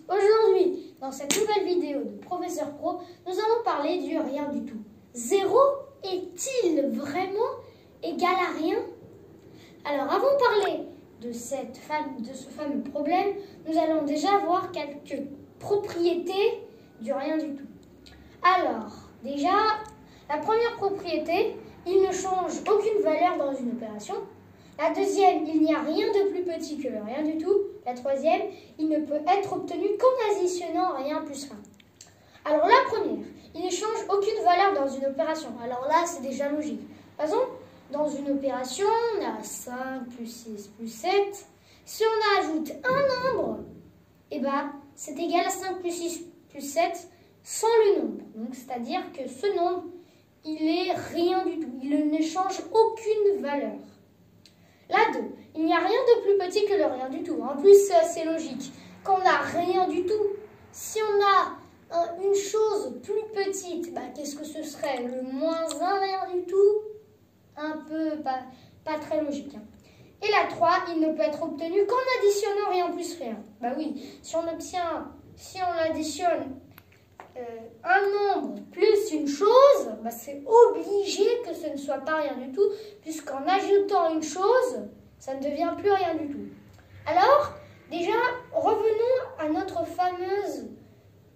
Aujourd'hui, dans cette nouvelle vidéo de Professeur Pro, nous allons parler du rien du tout. 0 est-il vraiment égal à rien? Alors, avant de parler de ce fameux problème, nous allons déjà voir quelques propriétés du rien du tout. Alors, déjà, la première propriété, il ne change aucune valeur dans une opération. La deuxième, il n'y a rien de plus petit que le rien du tout. La troisième, il ne peut être obtenu qu'en additionnant rien plus 1. Alors la première, il ne change aucune valeur dans une opération. Alors là, c'est déjà logique. Par exemple, dans une opération, on a 5 plus 6 plus 7. Si on ajoute un nombre, eh ben, c'est égal à 5 plus 6 plus 7 sans le nombre. Donc, c'est-à-dire que ce nombre, il est rien du tout. Il ne change aucune valeur. Là, 2. Il n'y a rien de plus petit que le rien du tout. En plus, c'est assez logique. Quand on n'a rien du tout, si on a une chose plus petite, bah, qu'est-ce que ce serait? Le moins 1, rien du tout? Un peu, pas très logique. Et la 3, il ne peut être obtenu qu'en additionnant rien plus rien. Bah oui, si on additionne un nombre plus une chose, bah c'est obligé que ce ne soit pas rien du tout, puisqu'en ajoutant une chose, ça ne devient plus rien du tout. Alors, déjà, revenons à notre fameuse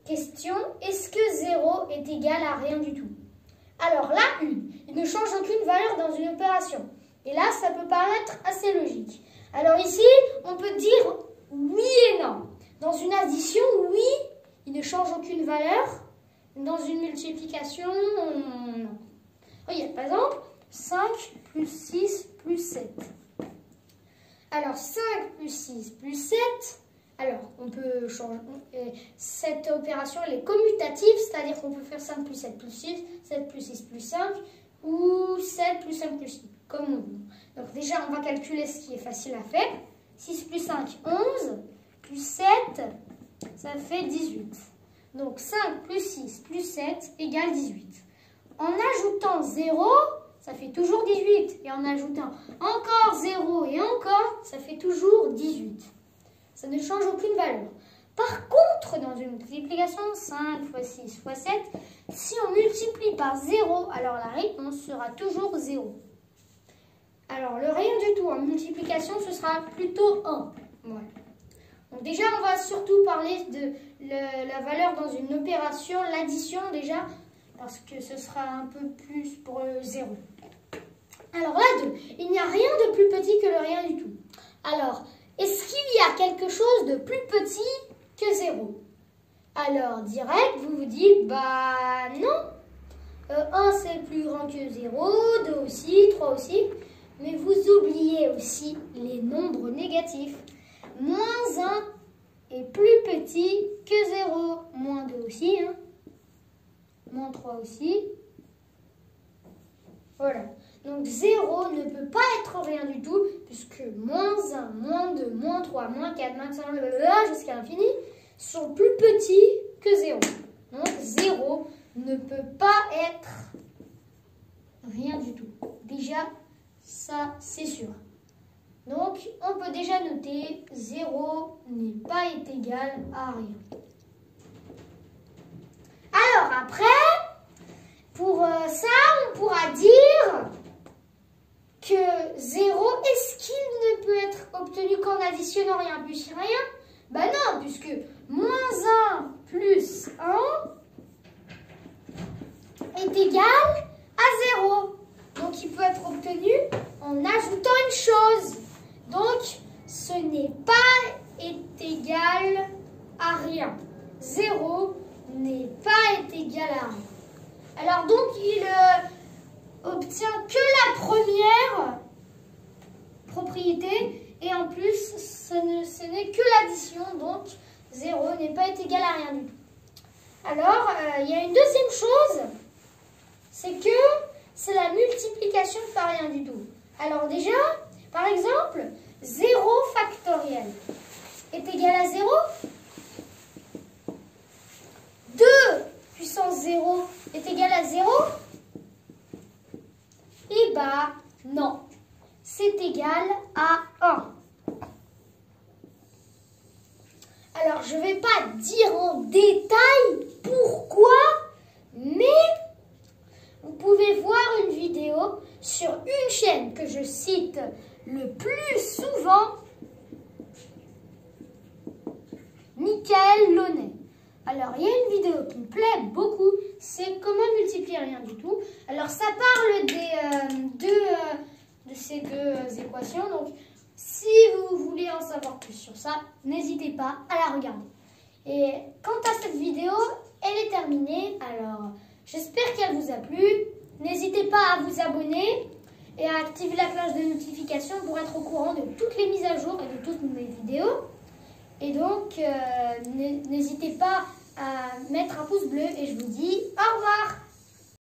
question, est-ce que 0 est égal à rien du tout? Alors là, 1, il ne change aucune valeur dans une opération. Et là, ça peut paraître assez logique. Alors ici, on peut dire oui et non. Dans une addition, oui, il ne change aucune valeur. Dans une multiplication, non. Regarde, par exemple, 5 plus 6 plus 7. Alors, 5 plus 6 plus 7, alors, on peut changer. Cette opération, elle est commutative, c'est-à-dire qu'on peut faire 5 plus 7 plus 6, 7 plus 6 plus 5, ou 7 plus 5 plus 6, comme on veut. Donc déjà, on va calculer ce qui est facile à faire. 6 plus 5, 11, plus 7, ça fait 18. Donc 5 plus 6 plus 7 égale 18. En ajoutant 0, ça fait toujours 18. Et en ajoutant encore 0 et encore, ça fait toujours 18. Ça ne change aucune valeur. Par contre, dans une multiplication, 5 fois 6 fois 7, si on multiplie par 0, alors la réponse sera toujours 0. Alors, le rien du tout en multiplication, ce sera plutôt 1. Voilà. Donc déjà, on va surtout parler de la valeur dans une opération, l'addition déjà, parce que ce sera un peu plus pour le 0. Alors là, 2, il n'y a rien de plus petit que le rien du tout. Alors, est-ce qu'il y a quelque chose de plus petit que 0? Alors, direct, vous vous dites, bah non. 1, c'est plus grand que 0, 2 aussi, 3 aussi. Mais vous oubliez aussi les nombres négatifs. Moins 1 est plus petit que 0. Moins 2 aussi. Hein. Moins 3 aussi. Voilà. Donc 0 ne peut pas être rien du tout, puisque moins 1, moins 2, moins 3, moins 4, moins 5, jusqu'à l'infini, sont plus petits que 0. Donc 0 ne peut pas être rien du tout. Déjà, ça c'est sûr. Donc on peut déjà noter 0 n'est pas égal à rien. Alors après, pour ça, on pourra dire que 0, est-ce qu'il ne peut être obtenu qu'en additionnant rien plus rien? Ben non, puisque moins 1 plus 1 est égal à 0. Donc il peut être obtenu en ajoutant une chose. Donc ce n'est pas égal à rien. 0 n'est pas égal à rien. Alors donc il obtient que la première propriété et en plus ce n'est que l'addition, donc 0 n'est pas égal à rien du tout. Alors il y a une deuxième chose, c'est que c'est la multiplication par rien du tout. Alors déjà, par exemple, 0 factoriel est égal à 0. 2 puissance 0 est égal à 0. Eh bien, non. C'est égal à 1. Alors, je ne vais pas dire en détail pourquoi, mais vous pouvez voir une vidéo sur une chaîne que je cite le plus souvent, Michael Launay. Alors, il y a une vidéo qui me plaît beaucoup, c'est comment multiplier rien du tout. Alors, ça parle de ces deux équations. Donc, si vous voulez en savoir plus sur ça, n'hésitez pas à la regarder. Et quant à cette vidéo, elle est terminée. Alors, j'espère qu'elle vous a plu. N'hésitez pas à vous abonner et à activer la cloche de notification pour être au courant de toutes les mises à jour et de toutes mes vidéos. Et donc, n'hésitez pas à mettre un pouce bleu et je vous dis au revoir!